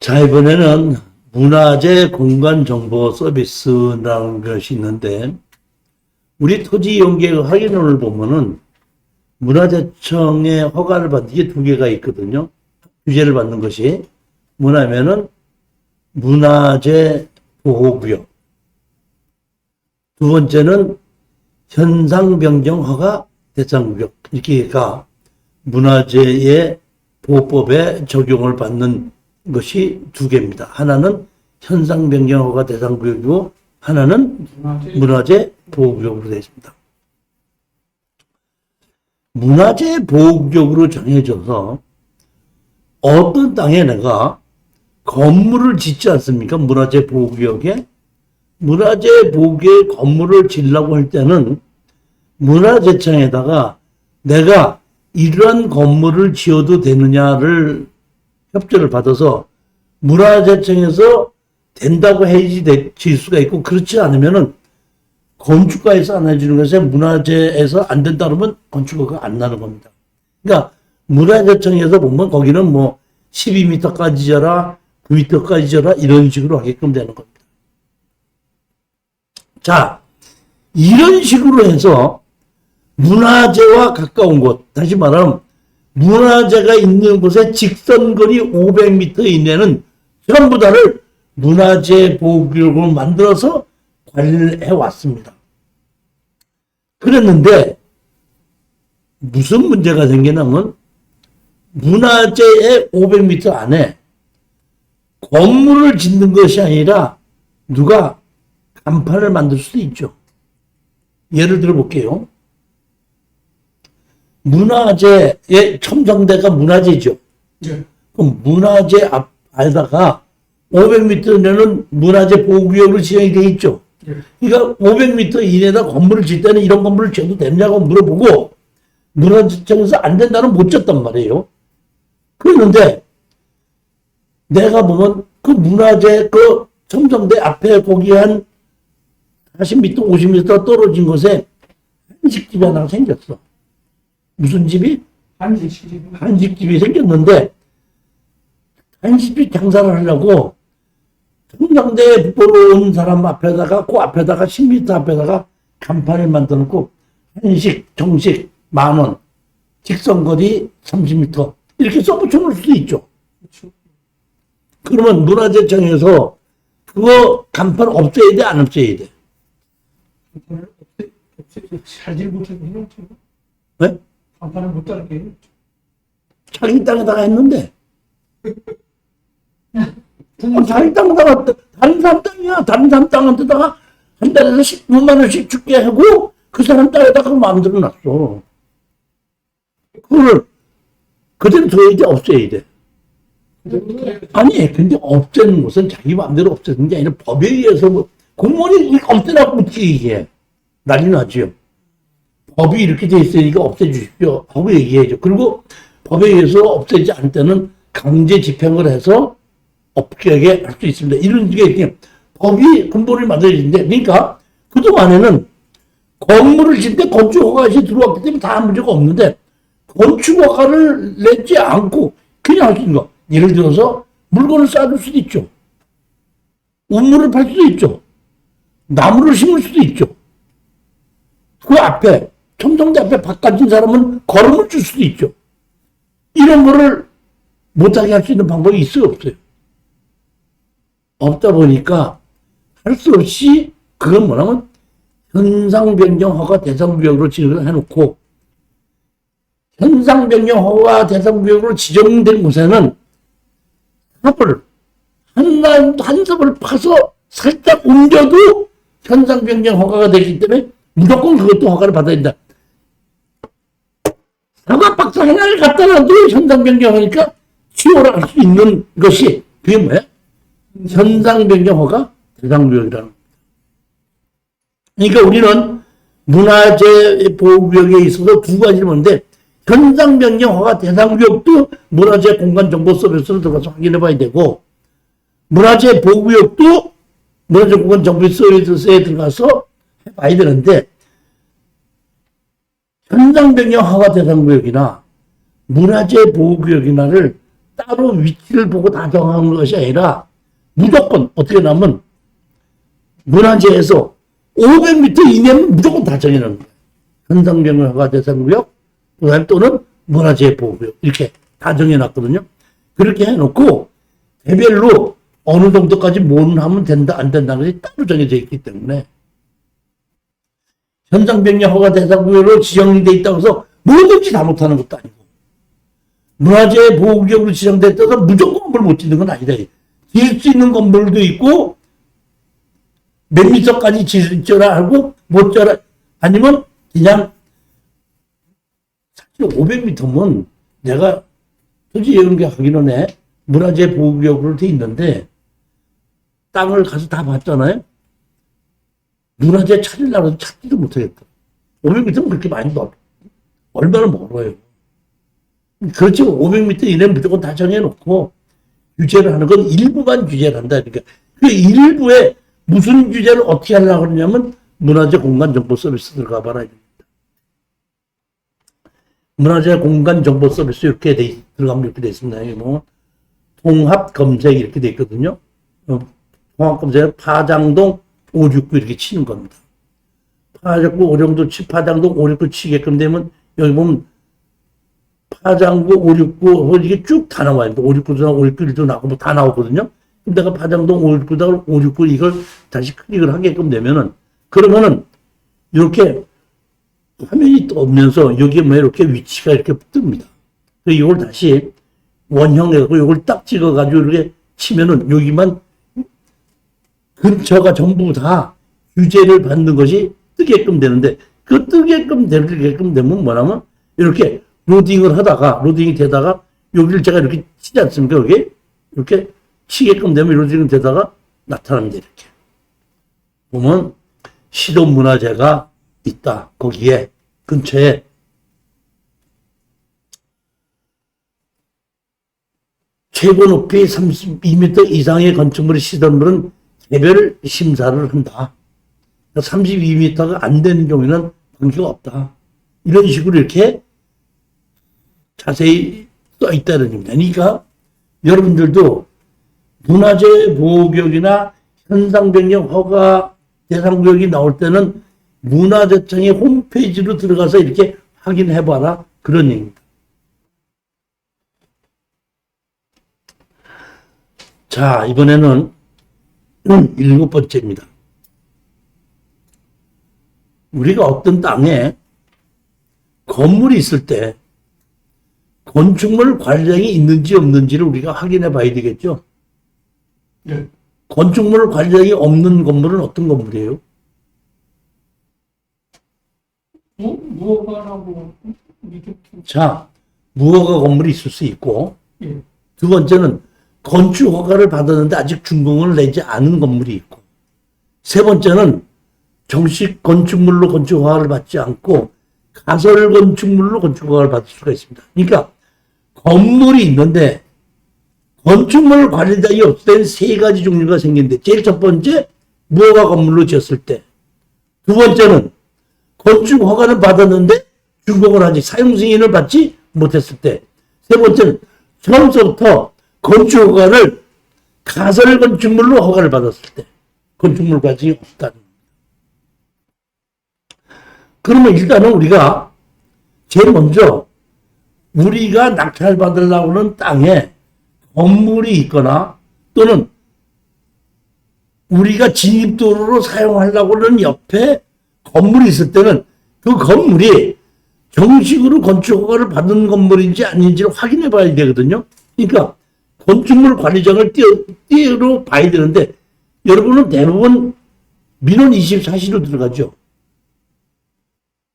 자, 이번에는 문화재 공간 정보 서비스라는 것이 있는데, 우리 토지 이용계획 확인원을 보면은 문화재청의 허가를 받는 게 두 개가 있거든요. 규제를 받는 것이 뭐냐면은 문화재 보호구역. 두 번째는 현상 변경 허가 대상구역. 이렇게가 문화재의 보호법에 적용을 받는 것이 두 개입니다. 하나는 현상 변경 허가 대상구역이고 하나는 문화재 보호구역으로 되어 있습니다. 문화재 보호구역으로 정해져서 어떤 땅에 내가 건물을 짓지 않습니까? 문화재 보호구역에. 문화재 보호구역에 건물을 지으려고 할 때는 문화재청에다가 내가 이러한 건물을 지어도 되느냐를 협조를 받아서 문화재청에서 된다고 해야지 지을 수가 있고, 그렇지 않으면은 건축가에서 안 해주는 것에 문화재에서 안 된다 그러면 건축가가 안 나는 겁니다. 그러니까 문화재청에서 보면 거기는 뭐 12m까지 지어라, 9m까지 지어라 이런 식으로 하게끔 되는 겁니다. 자, 이런 식으로 해서 문화재와 가까운 곳, 다시 말하면 문화재가 있는 곳에 직선거리 500m 이내는 전부 다를 문화재 보호구역으로 만들어서 관리를 해왔습니다. 그랬는데 무슨 문제가 생기냐면 문화재의 500m 안에 건물을 짓는 것이 아니라 누가 간판을 만들 수도 있죠. 예를 들어 볼게요. 문화재의 첨성대가 문화재죠. 네. 그럼 문화재 앞에다가 500m 내는 문화재 보호구역으로 지정이 되어 있죠. 네. 그러니까 500m 이내에다 건물을 짓 때는 이런 건물을 지어도 되냐고 물어보고 문화재청에서 안 된다는 못 졌단 말이에요. 그런데 내가 보면 그 문화재 그 첨성대 앞에 거기 한 40m, 50m 떨어진 곳에 한식집이 하나 생겼어. 무슨 집이? 한식집이 생겼는데, 한식집 장사를 하려고 첨성대 보러 온 사람 앞에다가, 그 앞에다가 10m 앞에다가 간판을 만들어 놓고, 한식, 정식, 10,000원, 직선거리 30m, 이렇게 써붙여 놓을 수도 있죠. 그렇죠. 그러면 문화재청에서 그거 간판 없애야 돼, 안 없애야 돼? 간판을 살질 못하게 해놓죠. 네? 간판을 못 따르게 해놓죠. 자기 땅에다가 했는데. 자기 땅에다가, 다른 사람 땅이야. 다른 사람 땅한테다가 한 달에 10만 원씩 죽게 하고 그 사람 땅에다가 만들어 놨어. 그걸 그대로 둬야 돼, 없애야 돼? 아니, 근데 없애는 것은 자기 마음대로 없애는 게 아니라 법에 의해서 뭐, 공무원이 없애라고 어떻게 얘기해. 난리 나죠. 법이 이렇게 돼 있으니까 없애주십시오 하고 얘기해야죠. 그리고 법에 의해서 없애지 않을 때는 강제 집행을 해서 없게 할 수 있습니다. 이런 게 법이 근본을 만들어지는데, 그러니까 그동안에는 건물을 짓을 때 건축허가시 들어왔기 때문에 다 문제가 없는데, 건축허가를 내지 않고 그냥 할 수 있는 거. 예를 들어서 물건을 쌓아둘 수도 있죠. 우물을 팔 수도 있죠. 나무를 심을 수도 있죠. 그 앞에, 첨성대 앞에 바꿔진 사람은 걸음을 줄 수도 있죠. 이런 거를 못하게 할 수 있는 방법이 있어요, 없어요? 없다 보니까 할 수 없이 그건 뭐냐면 현상 변경 허가 대상구역으로 지정을 해놓고, 현상 변경 허가 대상구역으로 지정된 곳에는 삽을 한 삽을 파서 살짝 옮겨도 현상 변경 허가가 되기 때문에 무조건 그것도 허가를 받아야 된다. 사과 박스 하나를 갖다 놔도 현상 변경하니까 치워라 할 수 있는 것이 그게 뭐야? 현상 변경 허가 대상구역이라는 겁니다. 그러니까 우리는 문화재 보호구역에 있어서 두 가지를 보는데, 현상 변경 허가 대상구역도 문화재 공간 정보 서비스로 들어가서 확인해 봐야 되고, 문화재 보호구역도 문화재 공간 정보 서비스에 들어가서 해봐야 되는데, 현상 변경 허가 대상구역이나 문화재 보호구역이나를 따로 위치를 보고 다 정하는 것이 아니라 무조건 어떻게 나면 문화재에서 500m 이내면 무조건 다 정해놓는 거예요. 현상병력 허가 대상구역, 그다음에 또는 문화재 보호구역 이렇게 다 정해놨거든요. 그렇게 해놓고 개별로 어느 정도까지 뭘 하면 된다 안 된다는 것이 따로 정해져 있기 때문에 현상병력 허가 대상구역으로 지정돼 있다고 해서 뭐든지 다 못하는 것도 아니고 문화재 보호구역으로 지정됐다고 해서 무조건 건물 못 짓는 건 아니다. 지을 수 있는 건물도 있고 몇 미터까지 지으라 하고 못 지어라 아니면 그냥 사실 500m면 내가 솔직히 이런 게 하기는 해. 문화재 보호구역으로 돼 있는데 땅을 가서 다 봤잖아요. 문화재 찾으려고 해도 찾지도 못하겠다. 500m면 그렇게 많이 멀어. 얼마나 멀어요. 그렇지만 500m 이내는 무조건 다 정해놓고 규제를 하는 건 일부만 규제를 한다. 그러니까 그 일부에 무슨 규제를 어떻게 하려고 그러냐면 문화재 공간 정보 서비스 들어가 봐라. 문화재 공간 정보 서비스 이렇게 들어가면 이렇게 돼 있습니다. 뭐 통합 검색 이렇게 돼 있거든요. 통합 검색은 파장동 569 이렇게 치는 겁니다. 파장구 569 치게끔 되면 여기 보면 파장구 569 이게 쭉 다 나와요. 569도 나오고 561도 나오고 뭐 다 나오거든요. 내가 파장동 569다 569 이걸 다시 클릭을 하게끔 되면은 그러면은 이렇게 화면이 떠오면서 여기에 뭐 이렇게 위치가 이렇게 뜹니다. 이걸 다시 원형해갖고 이걸 딱 찍어가지고 이렇게 치면은 여기만 근처가 전부 다 규제를 받는 것이 뜨게끔 되는데 그 뜨게끔 되면 뭐냐면 이렇게 로딩이 되다가 여기를 제가 이렇게 치지 않습니까? 여기 이렇게 치게끔 되면 로딩이 되다가 나타납니다. 이렇게 보면 시도문화재가 있다. 거기에 근처에 최고 높이 32m 이상의 건축물의 시설물은 개별 심사를 한다. 32m가 안 되는 경우에는 관계가 없다. 이런 식으로 이렇게 자세히 써 있다는 겁니다. 그러니까 여러분들도 문화재 보호구역이나 현상변경 허가 대상구역이 나올 때는 문화재청의 홈페이지로 들어가서 이렇게 확인해봐라. 그런 얘기입니다. 자, 이번에는 7번째입니다. 우리가 어떤 땅에 건물이 있을 때 건축물 관리장이 있는지 없는지를 우리가 확인해 봐야 되겠죠. 네. 건축물 관리장이 없는 건물은 어떤 건물이에요? 무허가라고 자, 무허가 건물이 있을 수 있고 예. 두 번째는 건축 허가를 받았는데 아직 준공을 내지 않은 건물이 있고 세 번째는 정식 건축물로 건축 허가를 받지 않고 가설 건축물로 건축 허가를 받을 수가 있습니다. 그러니까 건물이 있는데 건축물 관리장이 없을 때는 세 가지 종류가 생기는데 제일 첫 번째 무허가 건물로 지었을 때 두 번째는 건축 허가는 받았는데 준공을 아직 사용 승인을 받지 못했을 때 세 번째는 처음부터 건축 허가를 가설 건축물로 허가를 받았을 때 건축물 과정이 없다는 겁니다. 그러면 일단은 우리가 제일 먼저 우리가 낙찰받으려고 하는 땅에 건물이 있거나 또는 우리가 진입도로로 사용하려고 하는 옆에 건물이 있을 때는 그 건물이 정식으로 건축 허가를 받은 건물인지 아닌지를 확인해 봐야 되거든요. 그러니까 건축물 관리장을 띄어로 봐야 되는데 여러분은 대부분 민원 24시로 들어가죠.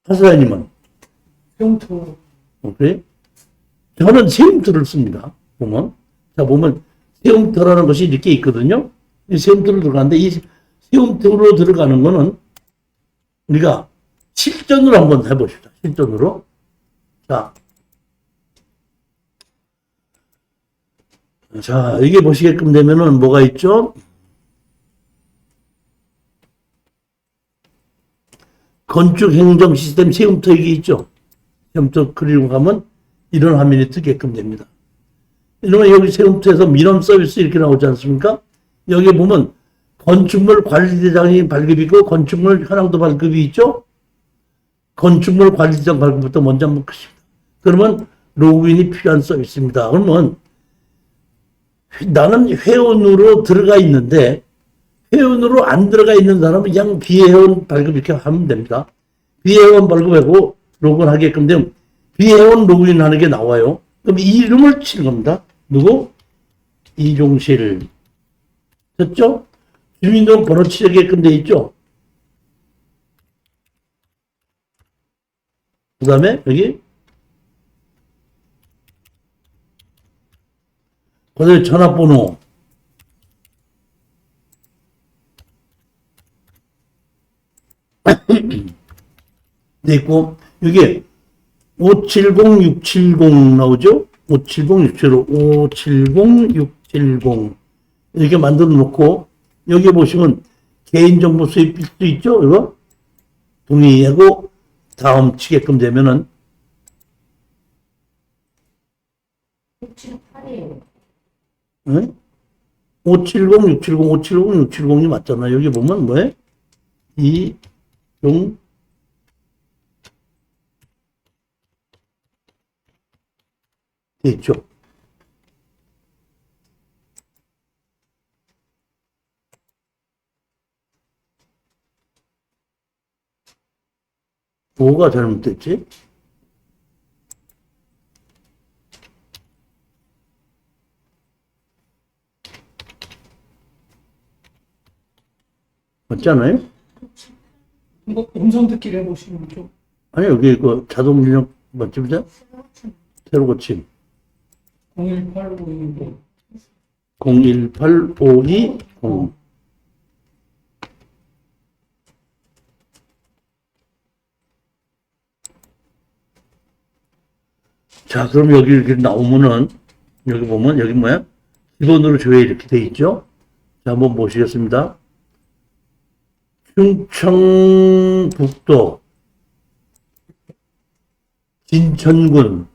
하사장님은? 세움터. 그래? 저는 세움터를 씁니다. 보면 세움터라는 것이 이렇게 있거든요. 이 세움터로 들어가는데 이 세움터로 들어가는 거는 우리가 실전으로 한번 해봅시다. 실전으로. 자, 이게 보시게끔 되면은 뭐가 있죠? 건축 행정 시스템 세움터 이게 있죠? 세움터 그리고 가면 이런 화면이 뜨게끔 됩니다. 이러면 여기 세금투에서 민원 서비스 이렇게 나오지 않습니까? 여기 보면 건축물 관리대장이 발급이고 건축물 현황도 발급이 있죠? 건축물 관리대장 발급부터 먼저 한번 끄십니다. 그러면 로그인이 필요한 서비스입니다. 그러면 나는 회원으로 들어가 있는데 회원으로 안 들어가 있는 사람은 그냥 비회원 발급 이렇게 하면 됩니다. 비회원 발급하고 로그인하게끔 되면 비회원 로그인하는 게 나와요. 그럼 이름을 치는 겁니다. 누구? 이종실. 됐죠? 주민등록 번호 치게끔 돼 있죠? 그 다음에 여기 그다음에 전화번호 돼 있고 여기 570670 나오죠? 570670 570670 이렇게 만들어 놓고 여기 보시면 개인정보 수입 필수 있죠? 이거 동의하고 다음 치게끔 되면은 678이에요. 응? 570, 670, 570, 670이 맞잖아. 여기 보면 뭐해? 이종 돼 있죠. 뭐가 잘못됐지? 맞잖아요? 뭐 음성 듣기를 해보시면 좀 아니, 여기 그 자동 입력 맞습니다? 새로 고침. 01852 018520. 자, 그럼 여기 이렇게 나오면은, 여기 보면, 여기 뭐야? 기본으로 조회 이렇게 돼 있죠? 자, 한번 보시겠습니다. 충청북도 진천군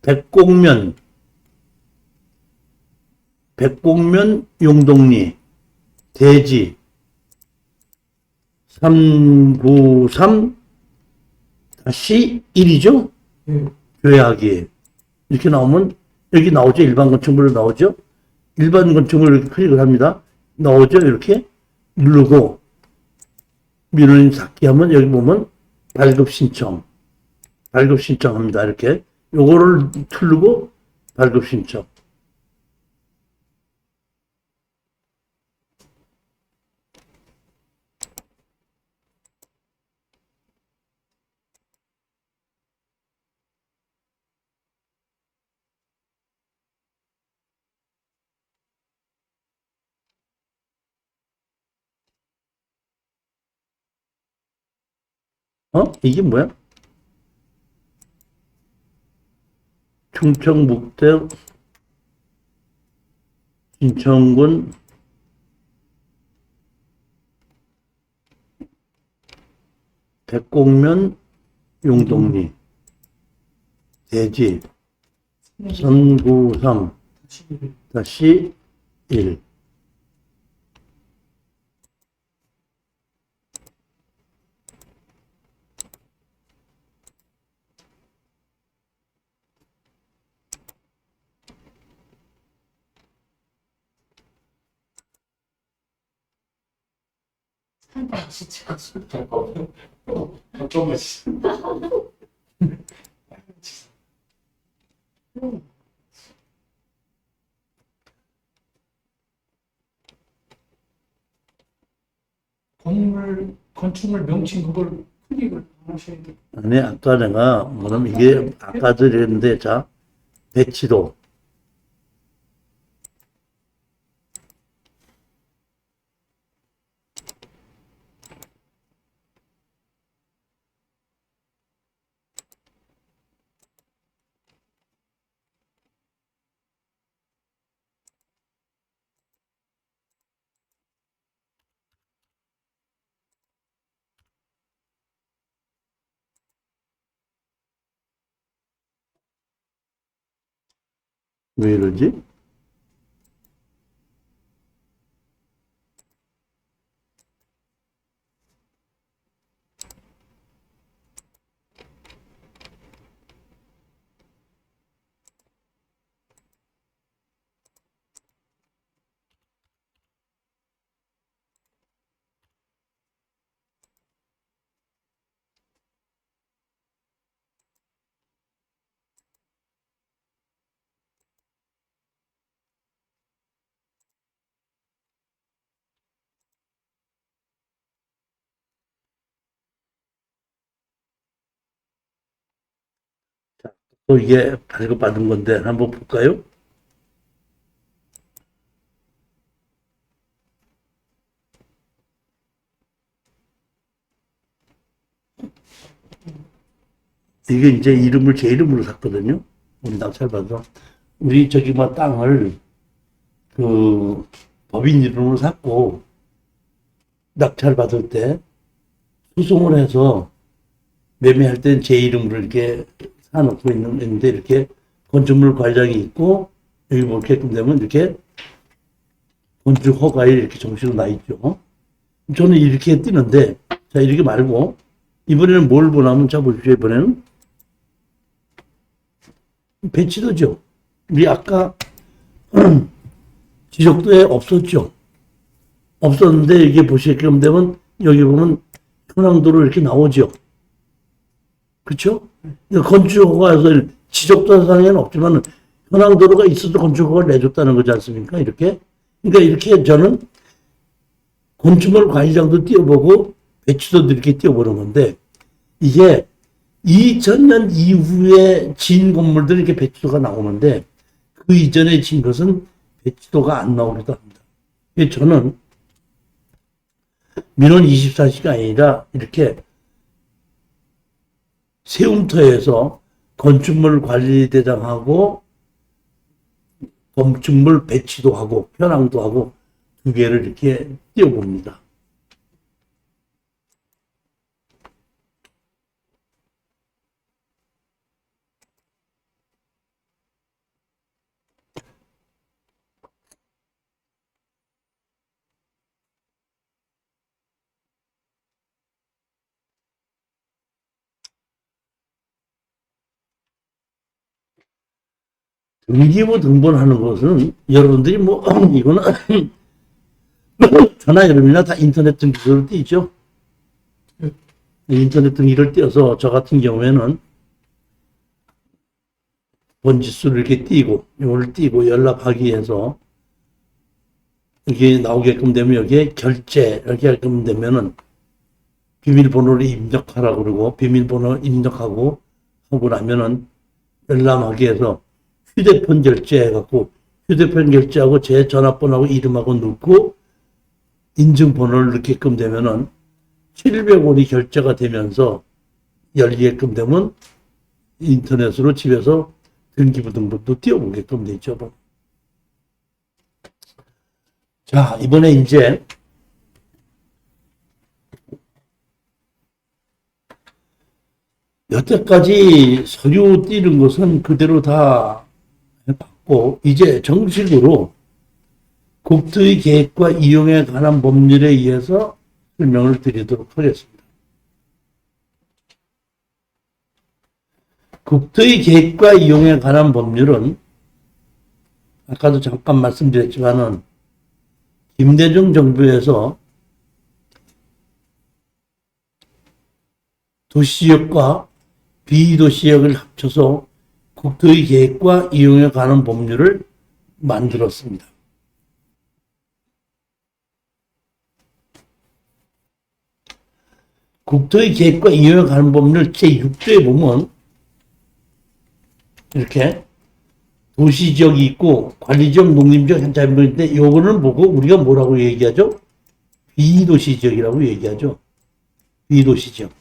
백곡면 용동리 대지 393-1이죠? 조회하기. 이렇게 나오면, 여기 나오죠? 일반 건축물로 나오죠? 일반 건축물 이렇게 클릭을 합니다. 나오죠? 이렇게 누르고, 민원인 찾기 하면 여기 보면 발급 신청합니다. 이렇게. 요거를 누르고 발급 신청. 이게 뭐야? 충청북도 진천군 백곡면 용동리 대지 393-1 진짜. 잠깐만. 건축물 명칭 그걸 클릭을 안 하셔야 돼요. 아니, 아까 내가, 뭐냐면 이게, 아까도 이랬는데, 자, 배치도. 왜 이러지? 또 이게 발급받은 건데 한번 볼까요? 이게 이제 이름을 제 이름으로 샀거든요. 우리 낙찰받아서. 우리 저기 뭐 땅을 그 법인 이름으로 샀고 낙찰받을 때 수송을 해서 매매할 땐 제 이름으로 이렇게 사놓고 있는데 이렇게 건축물 관장이 있고 여기 볼게끔 되면 이렇게 건축 허가에 이렇게 정식으로 나 있죠. 저는 이렇게 뜨는데 자 이렇게 말고 이번에는 뭘 보냐면 자 보십시오. 이번에는 배치도죠. 우리 아까 지적도에 없었죠. 없었는데 이게 보시게끔 되면 여기 보면 현황도로 이렇게 나오죠. 그렇죠? 건축허가에서 지적도상에는 없지만 현황도로가 있어도 건축허가를 내줬다는 거지 않습니까? 이렇게. 그러니까 이렇게 저는 건축물 관리장도 띄워보고 배치도도 이렇게 띄워보는 건데 이게 2000년 이후에 진 건물들이 이렇게 배치도가 나오는데 그 이전에 진 것은 배치도가 안 나오기도 합니다. 저는 민원 24시가 아니라 이렇게 세움터에서 건축물 관리대장하고 건축물 배치도 하고 현황도 하고 두 개를 이렇게 띄워봅니다. 등기부 등본하는 것은 여러분들이 뭐 이거는 전화 이름이나 다 인터넷 등기소로 띄죠. 인터넷 등기를 띄어서 저 같은 경우에는 번지수를 이렇게 띄고 이걸 띄고 연락하기 위해서 이게 나오게끔 되면 여기에 결제 이렇게 하게끔 되면은 비밀번호를 입력하라고 그러고 비밀번호 입력하고 하고 나면은 열람하기 위해서 휴대폰 결제해갖고 휴대폰 결제하고 제 전화번호하고 이름하고 넣고 인증번호를 넣게끔 되면은 700원이 결제가 되면서 열리게끔 되면 인터넷으로 집에서 등기부 등본도 띄워보게끔 되죠. 자, 이번에 이제 여태까지 서류 띄는 것은 그대로 다 받고 이제 정식으로 국토의 계획과 이용에 관한 법률에 의해서 설명을 드리도록 하겠습니다. 국토의 계획과 이용에 관한 법률은 아까도 잠깐 말씀드렸지만은 김대중 정부에서 도시지역과 비도시지역을 합쳐서 국토의 계획과 이용에 관한 법률을 만들었습니다. 국토의 계획과 이용에 관한 법률 제6조에 보면 이렇게 도시지역이 있고 관리지역, 농림지역, 현장지역인데 요거는 보고 우리가 뭐라고 얘기하죠? 비도시지역이라고 얘기하죠. 비도시지역.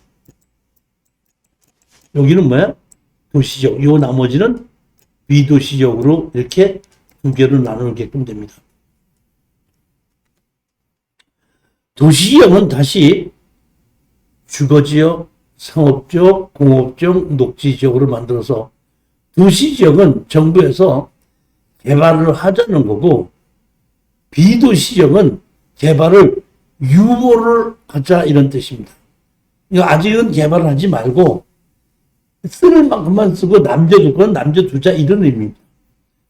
여기는 뭐야? 도시지역. 요 나머지는 비도시지역으로 이렇게 두 개로 나누게끔 됩니다. 도시지역은 다시 주거지역, 상업지역, 공업지역, 녹지지역으로 만들어서 도시지역은 정부에서 개발을 하자는 거고, 비도시적은 개발을 유보를 하자 이런 뜻입니다. 이거 아직은 개발을 하지 말고 쓸 만큼만 쓰고 남겨둘 건 남겨두자 이런 의미입니다.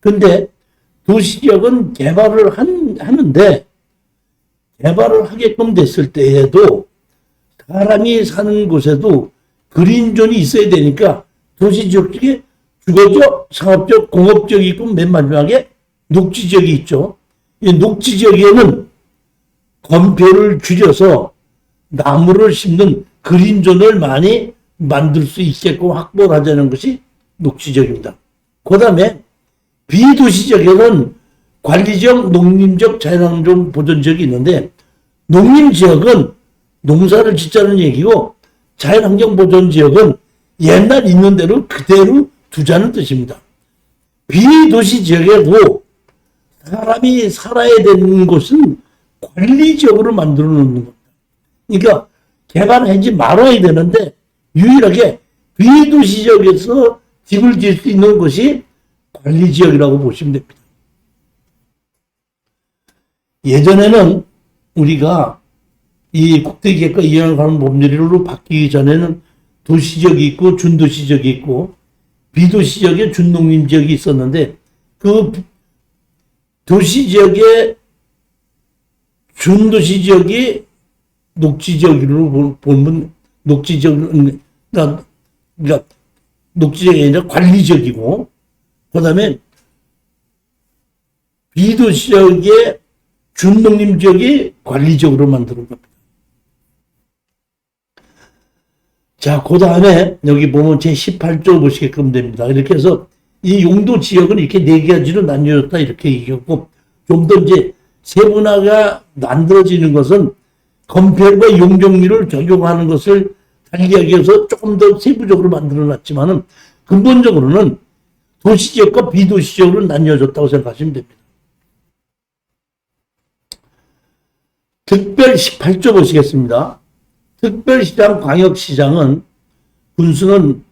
근데 도시적은 개발을 하는데 개발을 하게끔 됐을 때에도 사람이 사는 곳에도 그린존이 있어야 되니까 도시지역에 주거적, 상업적, 공업적이 있고 맨 마지막에 녹지지역이 있죠. 이 녹지지역에는 건폐를 줄여서 나무를 심는 그린존을 많이 만들 수 있게끔 확보를 하자는 것이 녹지지역입니다. 그 다음에 비도시지역에는 관리적, 농림적, 자연환경 보존지역이 있는데 농림지역은 농사를 짓자는 얘기고 자연환경 보존지역은 옛날 있는 대로 그대로 두자는 뜻입니다. 비도시지역에도 사람이 살아야 되는 곳은 관리지역으로 만들어 놓는 겁니다. 그러니까 개발하지 말아야 되는데 유일하게 비도시지역에서 집을 지을 수 있는 것이 관리지역이라고 보시면 됩니다. 예전에는 우리가 이 국토계획과 이행을 하는 법률로 바뀌기 전에는 도시지역이 있고 준도시지역이 있고 비도시지역에 준농림지역이 있었는데 그 도시지역에 준도시지역이 녹지지역으로 보면 녹지지역은 그러니까 녹지지역이 아니라 관리지역이고 그 다음에 비도시지역의 준농림지역이 관리지역으로 만드는 겁니다. 자, 그 다음에 여기 보면 제18조 보시게끔 됩니다. 이렇게 해서 이 용도 지역은 이렇게 네 가지로 나뉘어졌다 이렇게 얘기했고 좀 더 이제 세분화가 만들어지는 것은 건폐율과 용적률을 적용하는 것을 달리하기 위해서 조금 더 세부적으로 만들어놨지만은 근본적으로는 도시지역과 비도시지역으로 나뉘어졌다고 생각하시면 됩니다. 특별 18조 보시겠습니다. 특별시장, 광역시장은 군수는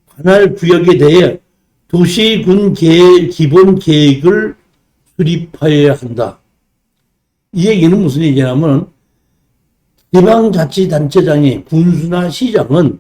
관할 구역에 대해 도시군 기본 계획을 수립하여야 한다. 이 얘기는 무슨 얘기냐면 지방자치단체장이 군수나 시장은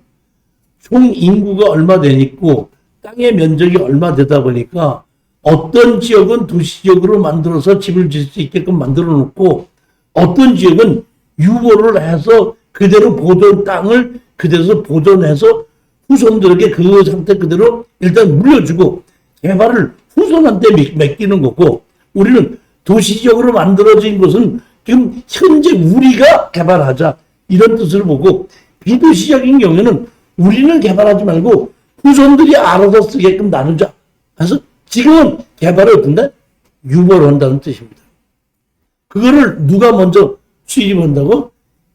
총 인구가 얼마 되니까 땅의 면적이 얼마 되다 보니까 어떤 지역은 도시지역으로 만들어서 집을 지을 수 있게끔 만들어 놓고 어떤 지역은 유보를 해서 그대로 보존 땅을 그대로 보존해서 후손들에게 그 상태 그대로 일단 물려주고 개발을 후손한테 맡기는 거고 우리는 도시적으로 만들어진 것은 지금 현재 우리가 개발하자 이런 뜻을 보고 비도시적인 경우에는 우리는 개발하지 말고 후손들이 알아서 쓰게끔 나누자. 그래서 지금은 개발을 근데 유보를 한다는 뜻입니다. 그거를 누가 먼저 수립한다고?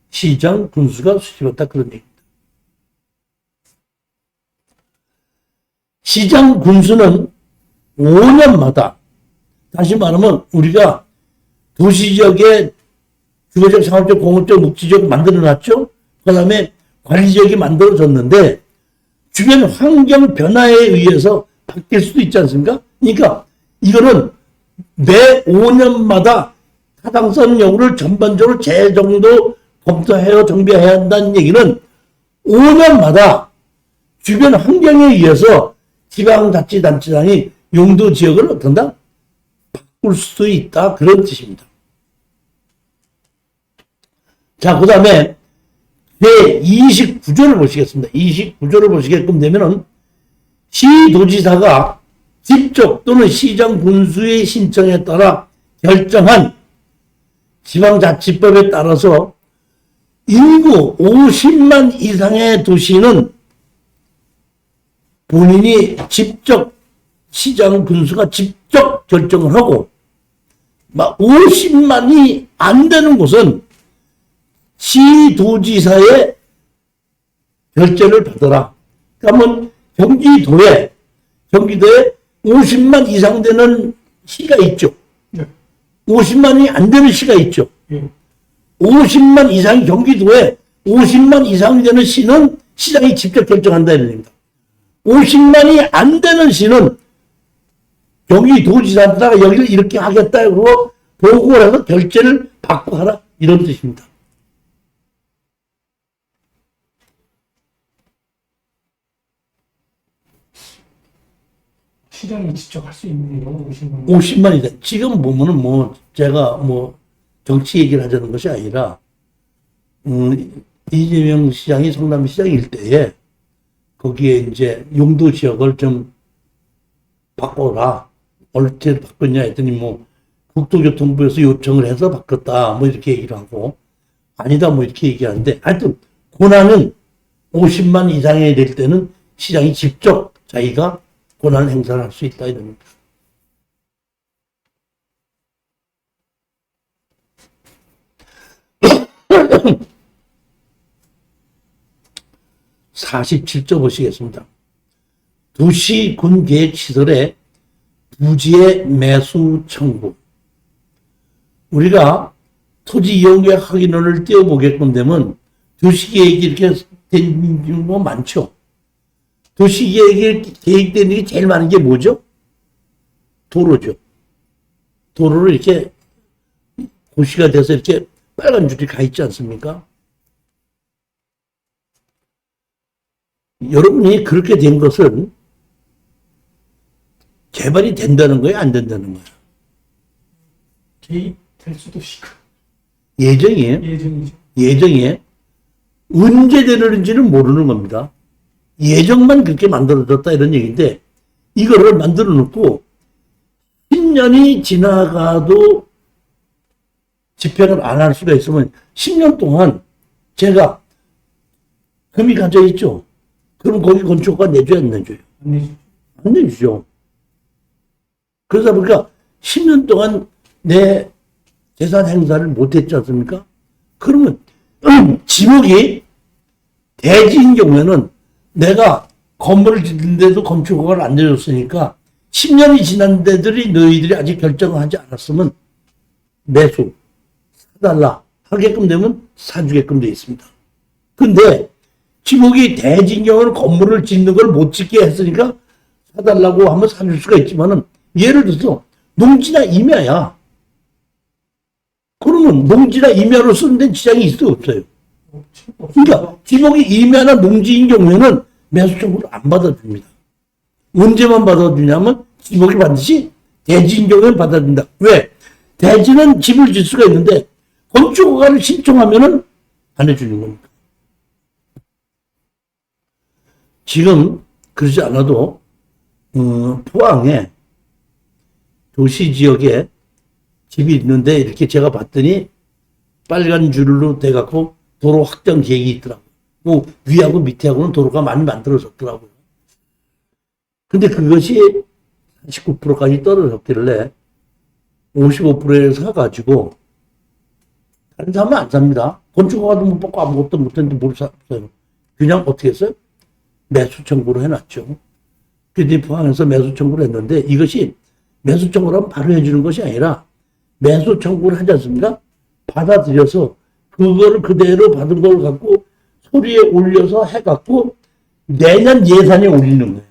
시장, 군수가 수립한다 그런 얘기입니다. 시장, 군수는 5년마다 다시 말하면 우리가 도시지역에 주거적, 상업적, 공업적, 녹지지역 만들어놨죠. 그 다음에 관리지역이 만들어졌는데 주변 환경 변화에 의해서 바뀔 수도 있지 않습니까? 그러니까 이거는 매 5년마다 타당성 여부를 전반적으로 재정도 검토해야 정비해야 한다는 얘기는 5년마다 주변 환경에 의해서 지방자치단체장이 용도지역을 어떤다? 바꿀 수도 있다. 그런 뜻입니다. 자, 그 다음에 제29조를 보시겠습니다. 29조를 보시게끔 되면은 시도지사가 직접 또는 시장 군수의 신청에 따라 결정한 지방자치법에 따라서 인구 50만 이상의 도시는 본인이 직접 시장 군수가 직접 결정을 하고 50만이 안 되는 곳은 시도지사의 결재를 받아라. 그러면 경기도에 50만 이상 되는 시가 있죠. 네. 50만이 안 되는 시가 있죠. 50만 이상 경기도에 50만 이상이 되는 시는 시장이 직접 결정한다 이런 얘기입니다. 50만이 안 되는 시는 경기도지사가 여기를 이렇게 하겠다 그러고 보고를 해서 결재를 받고 하라 이런 뜻입니다. 시장이 직접 할 수 있네요. 50만이다. 지금 보면은 뭐 제가 뭐 정치 얘기를 하자는 것이 아니라 이재명 시장이 성남시장 일대에 거기에 이제 용도 지역을 좀 바꿔라. 어떻게 바꿨냐 했더니 뭐 국토교통부에서 요청을 해서 바꿨다. 뭐 이렇게 얘기를 하고 아니다 뭐 이렇게 얘기하는데 하여튼 권한은 50만 이상이 될 때는 시장이 직접 자기가 권한 행사를 할 수 있다 이런 겁니다. (47조) 보시겠습니다. 도시군계획시설의 부지의 매수 청구. 우리가 토지 이용계획 확인원을 띄워보게끔 되면 도시계획이 이렇게 된 거 많죠. 도시계획이 계획되는 게 제일 많은 게 뭐죠? 도로죠. 도로를 이렇게 고시가 돼서 이렇게 빨간 줄이 가 있지 않습니까? 여러분이 그렇게 된 것은 개발이 된다는 거예요? 안 된다는 거예요? 개입될 수도 있고. 예정이에요. 예정이죠. 예정에 언제 되는지는 모르는 겁니다. 예정만 그렇게 만들어졌다 이런 얘기인데 이거를 만들어 놓고 10년이 지나가도 집행을 안 할 수가 있으면 10년 동안 제가 금이 가져 있죠. 그럼 거기 건축가 내줘야 안 내줘요? 안 내주죠. 안 내주죠. 그러다 보니까 10년 동안 내 재산 행사를 못했지 않습니까? 그러면 지목이 대지인 경우에는 내가 건물을 짓는데도 건축허가를 안 내줬으니까 10년이 지난 데들이 너희들이 아직 결정을 하지 않았으면 매수 사달라 하게끔 되면 사주게끔 되어 있습니다. 근데 지목이 대지인 경우는 건물을 짓는 걸 못 짓게 했으니까 사달라고 하면 사줄 수가 있지만은 예를 들어서 농지나 임야야. 그러면 농지나 임야로 쓰는 데는 지장이 있어 없어요? 그러니까 지목이 임야나 농지인 경우에는 매수 청구를 안 받아줍니다. 언제만 받아주냐면 지목이 반드시 대지인 경우에는 받아준다. 왜? 대지는 집을 질 수가 있는데 건축허가를 신청하면은 안 해주는 겁니다. 지금 그러지 않아도 포항에 도시지역에 집이 있는데 이렇게 제가 봤더니 빨간 줄로 돼갖고 도로 확장 계획이 있더라고요. 뭐 위하고 밑에하고는 도로가 많이 만들어졌더라고요. 근데 그것이 49%까지 떨어졌길래 55%에 사가지고 다른 사람은 안 삽니다. 건축허가도 못 받고 아무것도 못했는데 뭘 샀어요. 그냥 어떻게 했어요? 매수 청구를 해놨죠. 그런데 포항에서 매수 청구를 했는데 이것이 매수 청구를 하면 바로 해주는 것이 아니라 매수 청구를 하지 않습니까? 받아들여서 그거를 그대로 받은 걸 갖고 소리에 올려서 해갖고 내년 예산에 올리는 거예요.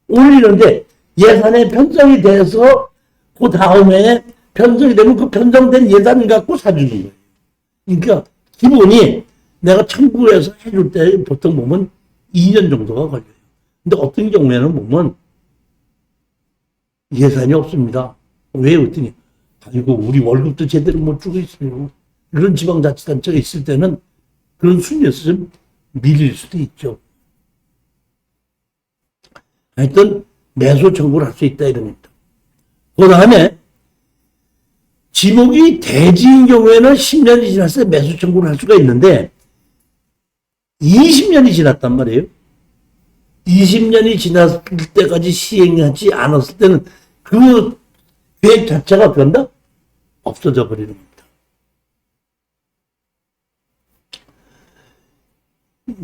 올리는데 예산에 편성이 돼서 그 다음에 편성이 되면 그 편성된 예산 갖고 사주는 거예요. 그러니까 기본이 내가 청구해서 해줄 때 보통 보면 2년 정도가 걸려요. 근데 어떤 경우에는 보면 예산이 없습니다. 왜 그랬더니 아이고 우리 월급도 제대로 못 주고 있어요. 그런 지방자치단체가 있을 때는 그런 순위에서 좀 밀릴 수도 있죠. 하여튼 매수 청구를 할 수 있다 이런 겁니다. 그 다음에 지목이 대지인 경우에는 10년이 지났을 때 매수 청구를 할 수가 있는데 20년이 지났단 말이에요. 20년이 지났을 때까지 시행하지 않았을 때는 그 계획 자체가 변다? 없어져 버리는 겁니다.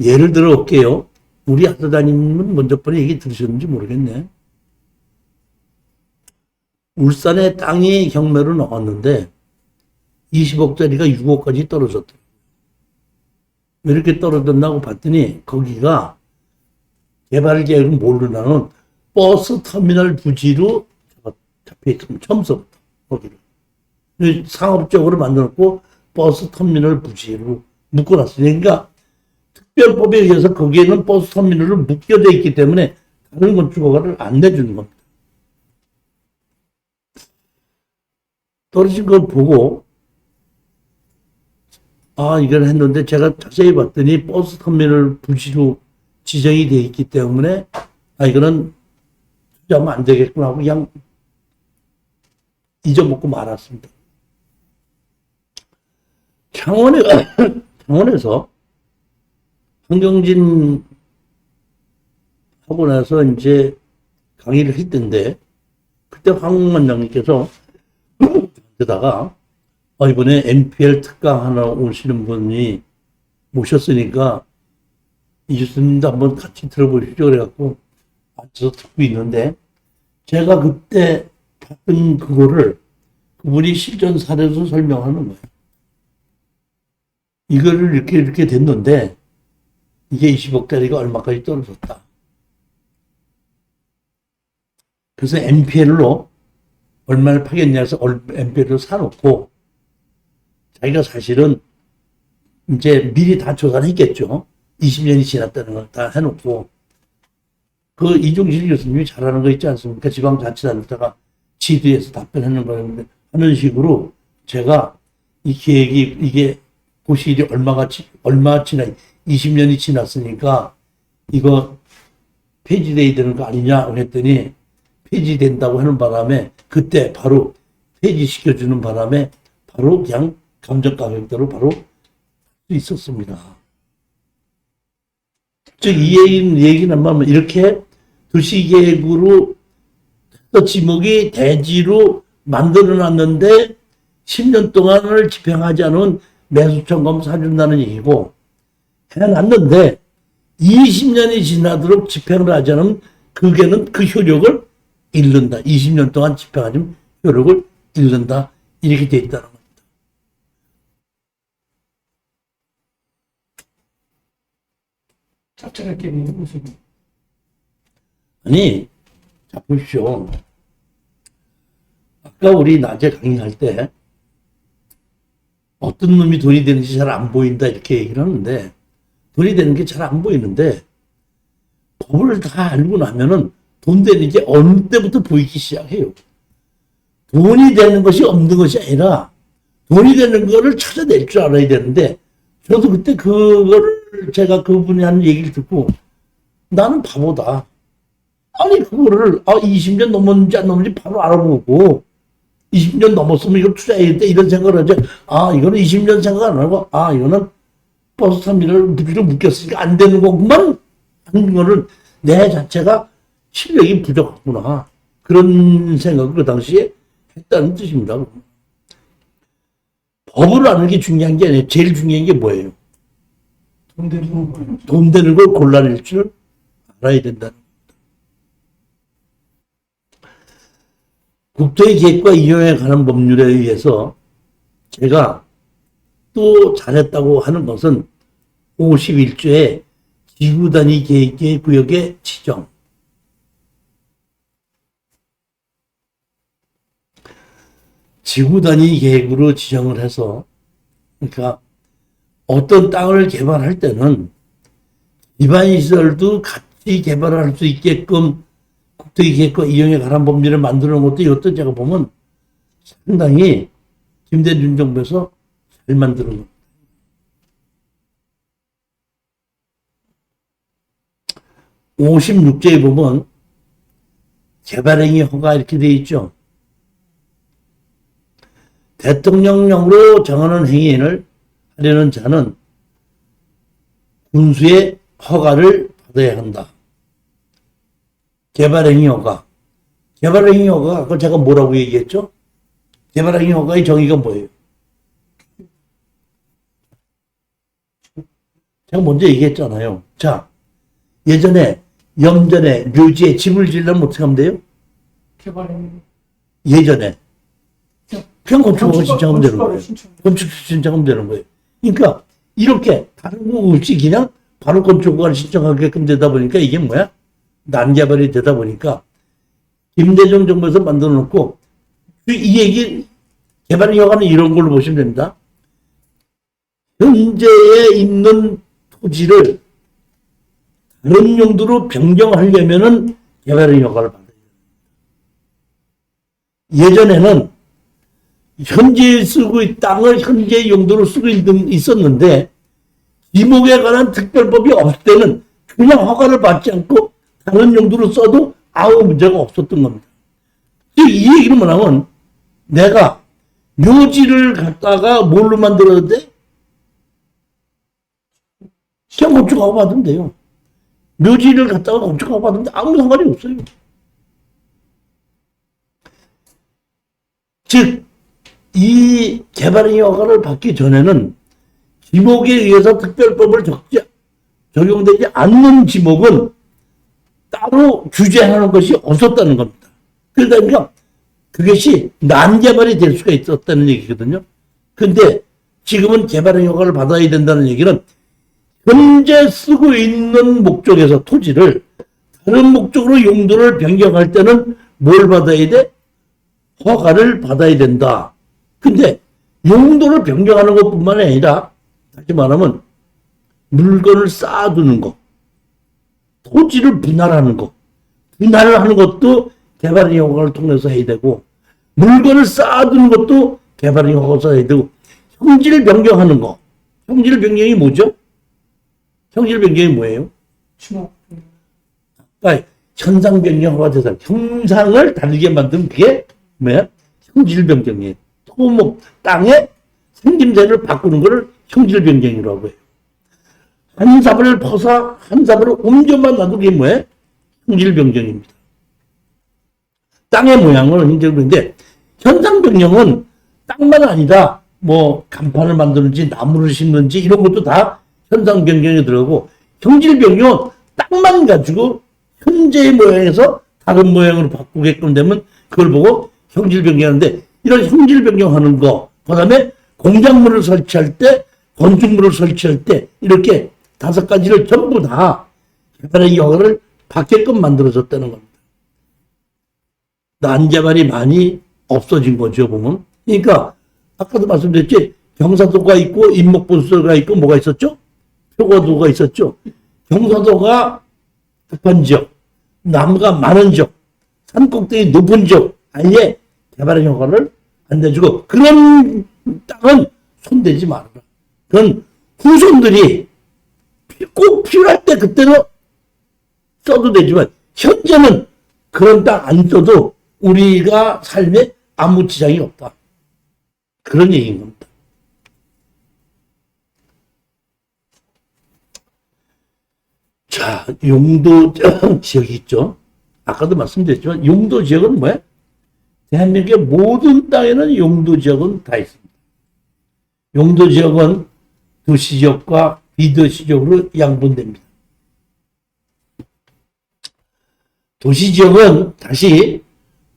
예를 들어 볼게요. 우리 학사장님은 먼저 번에 얘기 들으셨는지 모르겠네. 울산에 땅이 경매로 나왔는데 20억짜리가 6억까지 떨어졌더라고요. 왜 이렇게 떨어졌나고 봤더니 거기가 개발 계획은 모르나는 버스 터미널 부지로 잡혀있으면 처음서부터 거기를. 상업적으로 만들었고 버스터미널 부지로 묶어놨으니까 특별법에 의해서 거기에는 버스터미널을 묶여져 있기 때문에 다른 건축허가를 안 내주는 겁니다. 떨어진 걸 보고 이걸 했는데 제가 자세히 봤더니 버스터미널 부지로 지정이 되어 있기 때문에 이거는 투자하면 안 되겠구나 하고 그냥 잊어먹고 말았습니다. 창원에서 황경진 하고 나서 이제 강의를 했던데 그때 황 원장님께서 그러다가 이번에 MPL 특강 하나 오시는 분이 모셨으니까 이 교수님도 한번 같이 들어보시죠. 그래갖고 앉아서 듣고 있는데 제가 그때 봤던 그거를 그분이 실전 사례로 설명하는 거예요. 이거를 이렇게 됐는데 이게 20억짜리가 얼마까지 떨어졌다. 그래서 MPL로 얼마를 파겠냐 해서 MPL로 사놓고 자기가 사실은 이제 미리 다 조사를 했겠죠. 20년이 지났다는 걸 다 해놓고 그 이종실 교수님이 잘하는 거 있지 않습니까? 지방자치단체가 지도에서 답변하는 거였는데 하는 식으로 제가 이 계획이 이게 고시일이 얼마 지나 20년이 지났으니까 이거 폐지돼야 되는 거 아니냐 그랬더니 폐지된다고 하는 바람에 그때 바로 폐지시켜주는 바람에 바로 그냥 감정가격대로 바로 할 수 있었습니다. 즉 이 얘기는 뭐냐면 이렇게 도시계획으로 지목이 대지로 만들어놨는데 10년 동안을 집행하지 않은 매수청검 사준다는 얘기고 해놨는데 20년이 지나도록 집행을 하지 않으면 그게는 그 효력을 잃는다. 20년 동안 집행하면 효력을 잃는다. 이렇게 돼 있다는 겁니다. 짭짤하게 무슨 아니, 자 보십시오. 아까 우리 낮에 강의할 때 어떤 놈이 돈이 되는지 잘 안 보인다 이렇게 얘기를 하는데 돈이 되는 게 잘 안 보이는데 법을 다 알고 나면은 돈 되는 게 어느 때부터 보이기 시작해요. 돈이 되는 것이 없는 것이 아니라 돈이 되는 거를 찾아낼 줄 알아야 되는데 저도 그때 그거를 제가 그분이 하는 얘기를 듣고 나는 바보다. 아니 그거를 20년 넘었는지 안 넘었는지 바로 알아보고 20년 넘었으면 이걸 투자해야 돼 이런 생각을 하지. 이거는 20년 생각 안 하고 이거는 버스터미널 무기로 묶였으니까 안 되는 거구만 하는 거를 내 자체가 실력이 부족하구나 그런 생각을 그 당시에 했다는 뜻입니다. 법을 아는 게 중요한 게 아니에요. 제일 중요한 게 뭐예요? 돈 되는 거. 돈 되는 걸 골라낼 줄 알아야 된다는 겁니다. 국토의 계획과 이용에 관한 법률에 의해서 제가 또 잘했다고 하는 것은 51조의 지구단위 계획의 구역의 지정. 지구단위 계획으로 지정을 해서 그러니까 어떤 땅을 개발할 때는 기반시설도 같이 개발할 수 있게끔 국토의 계획과 이용에 관한 법률을 만드는 것도 이것도 제가 보면 상당히 김대중 정부에서 잘 만드는 겁니다. 56조에 보면 개발행위 허가 이렇게 되어 있죠. 대통령령으로 정하는 행위를 하려는 자는 군수의 허가를 받아야 한다. 개발행위 허가. 개발행위 허가, 아까 제가 뭐라고 얘기했죠? 개발행위 허가의 정의가 뭐예요? 제가 먼저 얘기했잖아요. 자, 예전에 염전에 묘지에 집을 지으려면 어떻게 하면 돼요? 개발행위. 예전에. 그냥 건축허가 신청하면 되는 거예요. 신청. 건축 신청하면 되는 거예요. 그러니까 이렇게 다른 거 없이 그냥 바로 건축허가를 신청하게끔 되다 보니까 이게 뭐야? 난개발이 되다 보니까 김대중 정부에서 만들어 놓고, 이 얘기, 개발의 여가는 이런 걸로 보시면 됩니다. 현재에 있는 토지를 다른 용도로 변경하려면은 개발의 여가를 받아야 됩니다. 예전에는 현재 쓰고 있는 땅을 현재 용도로 쓰고 있었는데, 지목에 관한 특별법이 없을 때는 그냥 허가를 받지 않고 다른 용도로 써도 아무 문제가 없었던 겁니다. 즉, 이 얘기는 뭐냐면, 내가 묘지를 갖다가 뭘로 만들어야 돼? 그냥 건축하고 받으면 돼요. 묘지를 갖다가 건축하고 받으면 아무 상관이 없어요. 즉, 이 개발의 허가를 받기 전에는 지목에 의해서 특별법을 적용되지 않는 지목은 따로 규제하는 것이 없었다는 겁니다. 그러니까 그것이 난개발이 될 수가 있었다는 얘기거든요. 근데 지금은 개발의 허가를 받아야 된다는 얘기는 현재 쓰고 있는 목적에서 토지를 다른 목적으로 용도를 변경할 때는 뭘 받아야 돼? 허가를 받아야 된다. 근데 용도를 변경하는 것뿐만 아니라 다시 말하면 물건을 쌓아두는 거, 토지를 분할하는 거, 분할을 하는 것도 개발의 허가를 통해서 해야 되고, 물건을 쌓아두는 것도 개발의 허가를 해야 되고, 형질 변경하는 거. 형질 변경이 뭐죠? 형질 변경이 뭐예요? 그러니까 현상 변경화가 돼서 형상을 다르게 만든 그게 뭐야? 형질 변경이에요. 토목 땅의 생김새를 바꾸는 것을 형질 변경이라고 해요. 한 삽을 퍼서 한 삽을 옮겨만 놔도 그게 뭐예요? 형질 변경입니다. 땅의 모양은 형질 변경인데, 현상 변경은 땅만 아니라 뭐 간판을 만드는지 나무를 심는지 이런 것도 다 현상 변경이 들어가고, 형질 변경은 땅만 가지고 현재의 모양에서 다른 모양으로 바꾸게끔 되면 그걸 보고 형질 변경하는데, 이런 형질 변경하는 거, 그 다음에 공작물을 설치할 때, 건축물을 설치할 때 이렇게 5가지를 전부 다 개발의 허가를 받게끔 만들어졌다는 겁니다. 난개발이 많이 없어진 거죠, 보면. 그러니까 아까도 말씀드렸지, 경사도가 있고 인목보수가 있고 뭐가 있었죠? 표고도가 있었죠. 경사도가 급한 지역, 나무가 많은 지역, 산꼭대기 높은 지역, 아예 개발의 허가를 안 내주고, 그런 땅은 손대지 말아라. 그건 후손들이 꼭 필요할 때 그때는 써도 되지만, 현재는 그런 땅 안 써도 우리가 삶에 아무 지장이 없다. 그런 얘기인 겁니다. 자, 용도 지역이 있죠. 아까도 말씀드렸지만 용도 지역은 뭐야? 대한민국의 모든 땅에는 용도 지역은 다 있습니다. 용도 지역은 도시 지역과 비도시 지역으로 양분됩니다. 도시 지역은 다시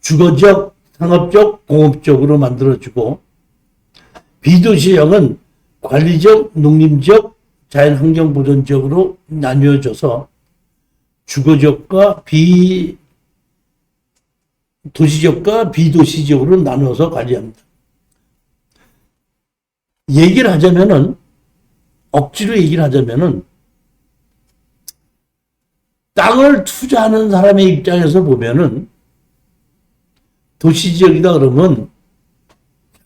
주거지역, 상업적, 공업적으로 만들어지고, 비도시 지역은 관리지역, 농림지역, 자연환경보전지역으로 나뉘어져서 주거지역과 도시지역과 비도시지역으로 나누어서 관리합니다. 얘기를 하자면은, 억지로 얘기를 하자면은, 땅을 투자하는 사람의 입장에서 보면은, 도시지역이다 그러면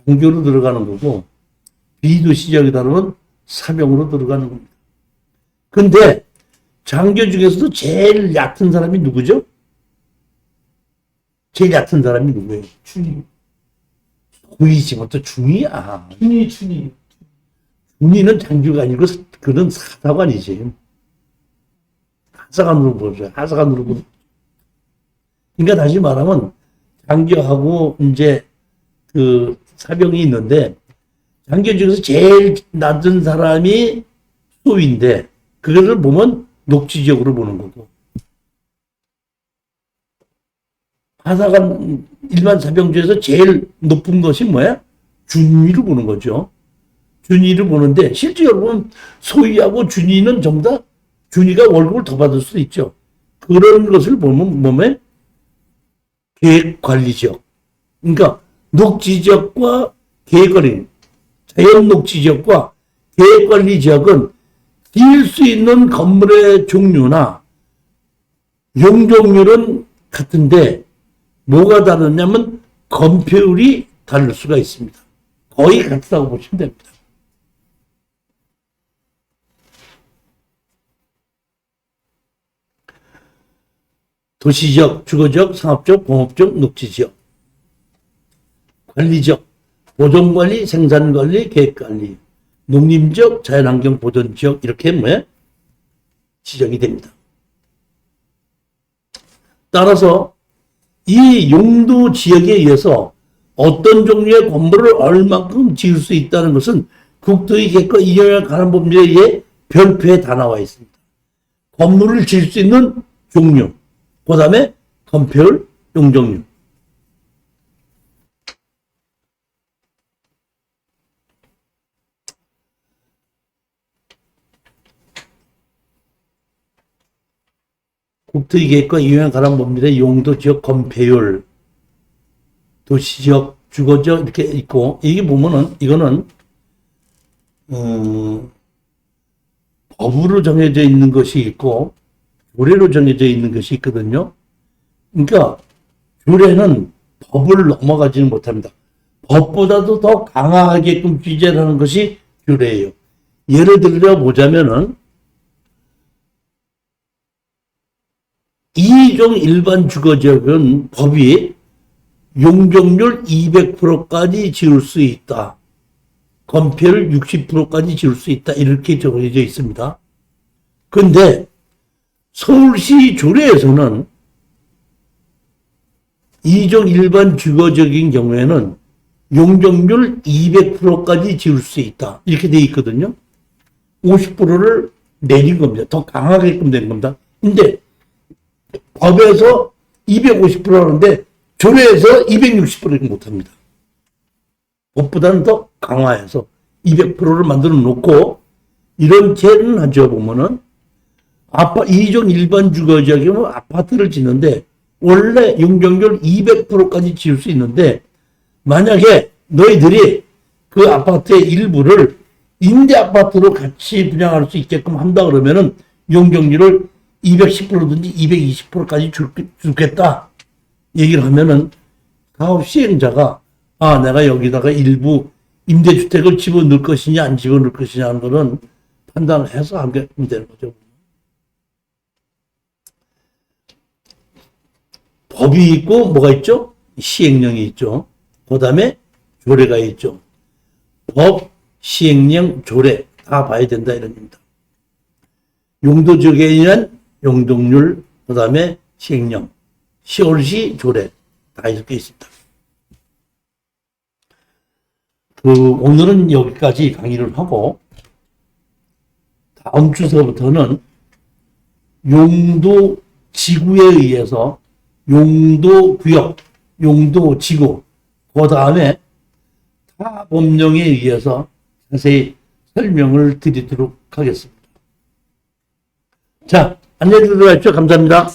장교로 들어가는 거고, 비도시지역이다 그러면 사병으로 들어가는 겁니다. 근데 장교 중에서도 제일 얕은 사람이 누구죠? 제일 얕은 사람이 누구예요? 춘희. 고이지, 또 중이야. 춘희. 중이는 장교가 아니고 그런 사사관이지. 하사관으로 보죠. 하사관으로 보죠. 그러니까 다시 말하면 장교하고 이제 그 사병이 있는데, 장교 중에서 제일 낮은 사람이 소위인데, 그거를 보면 녹지지역으로 보는 거고, 하사관 일반 사병 중에서 제일 높은 것이 뭐야? 준위를 보는 거죠. 준위를 보는데, 실제 여러분 소위하고 준위는 전부 다 준위가 월급을 더 받을 수도 있죠. 그런 것을 보면 몸에 계획관리지역. 그러니까 녹지지역과 계획관리, 자연 녹지지역과 계획관리지역은 지을 수 있는 건물의 종류나 용적률은 같은데 뭐가 다르냐면 건폐율이 다를 수가 있습니다. 거의 같다고 보시면 됩니다. 도시지역, 주거지역, 상업지역, 공업지역, 녹지지역. 관리지역, 보존관리, 생산관리, 계획관리. 농림지역, 자연환경 보존지역 이렇게 지정이 됩니다. 따라서 이 용도 지역에 의해서 어떤 종류의 건물을 얼만큼 지을 수 있다는 것은 국토의 계획과 이용에 관한 법률에 별표에 다 나와 있습니다. 건물을 지을 수 있는 종류, 그 다음에 건폐율, 용적률. 국토의 계획과 이용에 관한 법률의 용도 지역 건폐율, 도시지역, 주거지역 이렇게 있고, 이게 보면은 이거는 법으로 정해져 있는 것이 있고 조례로 정해져 있는 것이 있거든요. 그러니까 조례는 법을 넘어가지는 못합니다. 법보다도 더 강하게끔 규제를 하는 것이 조례예요. 예를 들어 보자면은 2종 일반 주거지역은 법이 용적률 200%까지 지을 수 있다. 건폐율 60%까지 지을 수 있다. 이렇게 정해져 있습니다. 그런데 서울시 조례에서는 2종 일반 주거지역인 경우에는 용적률 200%까지 지을 수 있다. 이렇게 되어 있거든요. 50%를 내린 겁니다. 더 강하게끔 된 겁니다. 근데 법에서 250% 하는데 조례에서 260%를 못합니다. 법보다는 더 강화해서 200%를 만들어 놓고 이런 제는 하죠. 보면은 2종 일반 주거지역이면 아파트를 짓는데 원래 용적률 200%까지 지을 수 있는데 만약에 너희들이 그 아파트의 일부를 임대 아파트로 같이 분양할 수 있게끔 한다 그러면은 용적률을 210%든지 220%까지 줄겠다 얘기를 하면은 사업 시행자가 내가 여기다가 일부 임대주택을 집어넣을 것이냐 안 집어넣을 것이냐 하는 거는 판단을 해서 하면 되는 거죠. 법이 있고 뭐가 있죠? 시행령이 있죠. 그 다음에 조례가 있죠. 법, 시행령, 조례 다 봐야 된다 이런 겁니다. 용도지역에 의한 용적률, 그 다음에 시행령, 서울시 조례 다 이렇게 있습니다. 오늘은 여기까지 강의를 하고 다음 주서부터는 용도 지구에 의해서 용도 구역, 용도 지구, 그 다음에 타 법령에 의해서 자세히 설명을 드리도록 하겠습니다. 자, 안녕히 들어가십시오. 감사합니다.